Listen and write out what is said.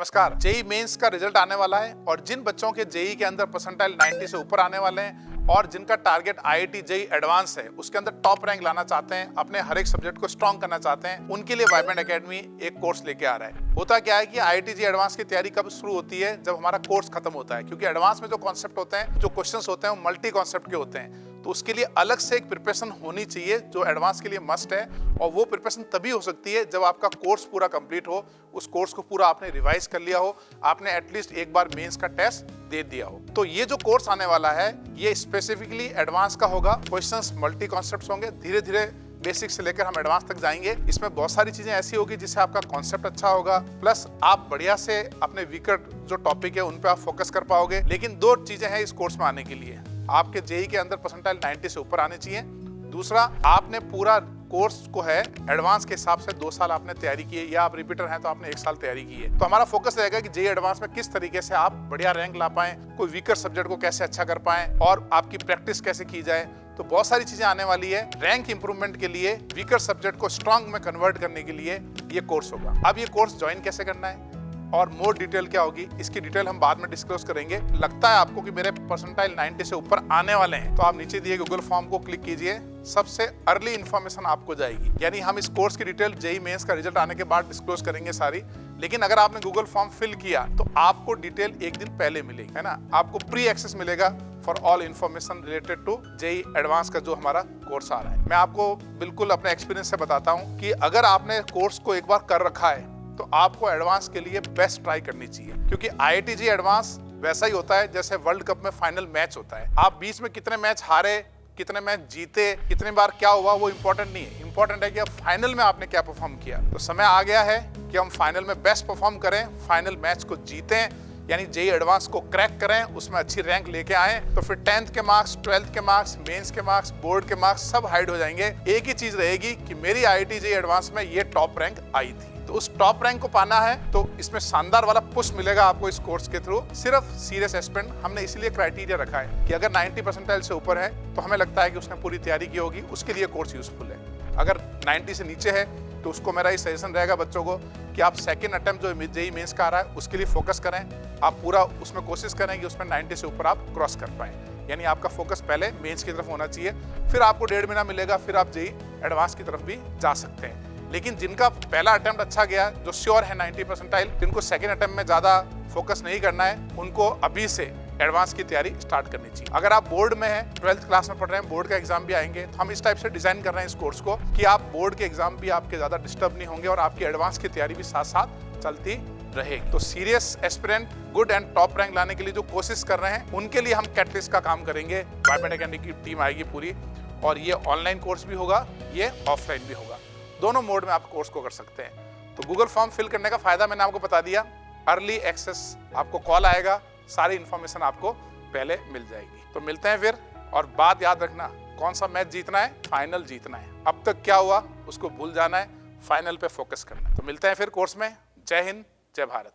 नमस्कार। JEE mains का result आने वाला है और जिन बच्चों के जेई के अंदर परसेंटाइल 90 से ऊपर आने वाले हैं और जिनका टारगेट आईआईटी जेई एडवांस है, उसके अंदर टॉप रैंक लाना चाहते हैं, अपने हर एक सब्जेक्ट को स्ट्रॉन्ग करना चाहते हैं, उनके लिए वाइब्रेंट एकेडमी एक कोर्स लेके आ रहा है। होता क्या है कि आईआईटी जेई एडवांस की तैयारी कब शुरू होती है? जब हमारा कोर्स खत्म होता है, क्योंकि एडवांस में जो कॉन्सेप्ट होते हैं, जो क्वेश्चंस होते हैं, वो मल्टी कॉन्सेप्ट के होते हैं। तो उसके लिए अलग से एक प्रिपरेशन होनी चाहिए जो एडवांस के लिए मस्ट है, और वो प्रिपरेशन तभी हो सकती है जब आपका कोर्स पूरा कंप्लीट हो, उस कोर्स को पूरा आपने रिवाइज कर लिया हो, आपने एटलीस्ट एक बार मेंस का टेस्ट दे दिया हो। तो ये जो कोर्स आने वाला है, ये स्पेसिफिकली एडवांस का होगा। क्वेश्चंस मल्टी कॉन्सेप्ट्स होंगे, धीरे धीरे बेसिक से लेकर हम एडवांस तक जाएंगे। इसमें बहुत सारी चीजें ऐसी होगी जिससे आपका कॉन्सेप्ट अच्छा होगा, प्लस आप बढ़िया से अपने वीकर जो टॉपिक है उन पे आप फोकस कर पाओगे। लेकिन दो चीजें हैं इस कोर्स में आने के लिए। आपके जेई के अंदर परसेंटाइल 90 से ऊपर आने चाहिए। दूसरा, आपने पूरा कोर्स को है एडवांस के हिसाब से 2 साल आपने तैयारी की है, या आप रिपीटर हैं तो आपने 1 साल तैयारी की है। तो हमारा फोकस रहेगा कि जेई एडवांस में किस तरीके से आप बढ़िया रैंक ला पाएं, कोई वीकर सब्जेक्ट को कैसे अच्छा कर पाएं और आपकी प्रैक्टिस कैसे की जाए। तो बहुत सारी चीजें आने वाली है। रैंक इंप्रूवमेंट के लिए, वीकर सब्जेक्ट को स्ट्रॉन्ग में कन्वर्ट करने के लिए ये कोर्स होगा। अब ये कोर्स ज्वाइन कैसे करना है और मोर डिटेल क्या होगी, इसकी डिटेल हम बाद में डिस्क्लोज करेंगे। लगता है आपको कि मेरे परसेंटाइल 90 से ऊपर आने वाले हैं, तो आप नीचे दिए गूगल फॉर्म को क्लिक कीजिए, सबसे अर्ली इन्फॉर्मेशन आपको जाएगी। यानी हम इस कोर्स की डिटेल जेई मेंस का रिजल्ट आने के बाद डिस्क्लोज करेंगे सारी। लेकिन अगर आपने गूगल फॉर्म फिल किया तो आपको डिटेल एक दिन पहले मिलेगी, है ना। आपको प्री एक्सेस मिलेगा for all information related to JEE advance का जो हमारा कोर्स आ रहा है। मैं आपको बिल्कुल अपने एक्सपीरियंस से बताता हूँ कि अगर आपने कोर्स को एक बार कर रखा है तो आपको एडवांस के लिए बेस्ट ट्राई करनी चाहिए, क्योंकि आईआईटी जेई एडवांस वैसा ही होता है जैसे वर्ल्ड कप में फाइनल मैच होता है। आप बीच में कितने मैच हारे, कितने मैच जीते, कितने बार क्या हुआ, वो इंपॉर्टेंट नहीं है। इंपॉर्टेंट है कि अब फाइनल में आपने क्या परफॉर्म किया। तो समय आ गया है कि हम फाइनल में बेस्ट परफॉर्म करें, फाइनल मैच को जीतें, यानी जेई एडवांस को क्रैक करें, उसमें अच्छी रैंक लेके आए। तो फिर 10th के मार्क्स, 12th के मार्क्स, मेंस के मार्क्स, बोर्ड के मार्क्स सब हाइड हो जाएंगे। एक ही चीज रहेगी कि मेरी आईआईटी जेई एडवांस में ये टॉप रैंक आई थी। तो उस टॉप रैंक को पाना है तो इसमें शानदार वाला पुश मिलेगा आपको इस कोर्स के थ्रू। सिर्फ सीरियस एस्पिरेंट हमने इसीलिए क्राइटेरिया रखा है कि अगर 90 परसेंटाइल से ऊपर है तो हमें लगता है कि उसने पूरी तैयारी की होगी, उसके लिए कोर्स यूजफुल है। अगर 90 से नीचे है तो उसको मेरा ये सजेशन रहेगा बच्चों को कि आप सेकंड अटेम्प्ट जो जेई मेंस का आ रहा है उसके लिए फोकस करें। आप पूरा उसमें कोशिश करें कि उसमें 90 से ऊपर आप क्रॉस कर पाएं। यानी आपका फोकस पहले मेंस की तरफ होना चाहिए, फिर आपको 1.5 महीना मिलेगा, फिर आप जेई एडवांस की तरफ भी जा सकते हैं। लेकिन जिनका पहला अटेम्प्ट अच्छा गया, जो श्योर है 90 परसेंटाइल, जिनको सेकंड अटेम्प्ट में ज्यादा फोकस नहीं करना है, उनको अभी से एडवांस की तैयारी स्टार्ट करनी चाहिए। अगर आप बोर्ड में हैं, 12th क्लास में पढ़ रहे हैं, बोर्ड का एग्जाम भी आएंगे, तो हम इस टाइप से डिजाइन कर रहे हैं इस कोर्स को कि आप बोर्ड के एग्जाम भी आपके ज्यादा डिस्टर्ब नहीं होंगे और आपकी एडवांस की तैयारी भी साथ साथ चलती रहेगी। तो serious aspirant good and top rank लाने के लिए जो कोशिश कर रहे हैं, उनके लिए हम कैटलिस्ट का काम करेंगे। वाइब्रेंट एकेडमी की टीम आएगी पूरी, और ये ऑनलाइन कोर्स भी होगा, ये ऑफलाइन भी होगा। दोनों मोड में आप कोर्स को कर सकते हैं। तो गूगल फॉर्म फिल करने का फायदा मैंने आपको बता दिया। अर्ली एक्सेस, आपको कॉल आएगा, सारी इंफॉर्मेशन आपको पहले मिल जाएगी। तो मिलते हैं फिर, और बात याद रखना, कौन सा मैच जीतना है? फाइनल जीतना है। अब तक क्या हुआ उसको भूल जाना है, फाइनल पे फोकस करना है। तो मिलते हैं फिर कोर्स में। जय हिंद, जय भारत।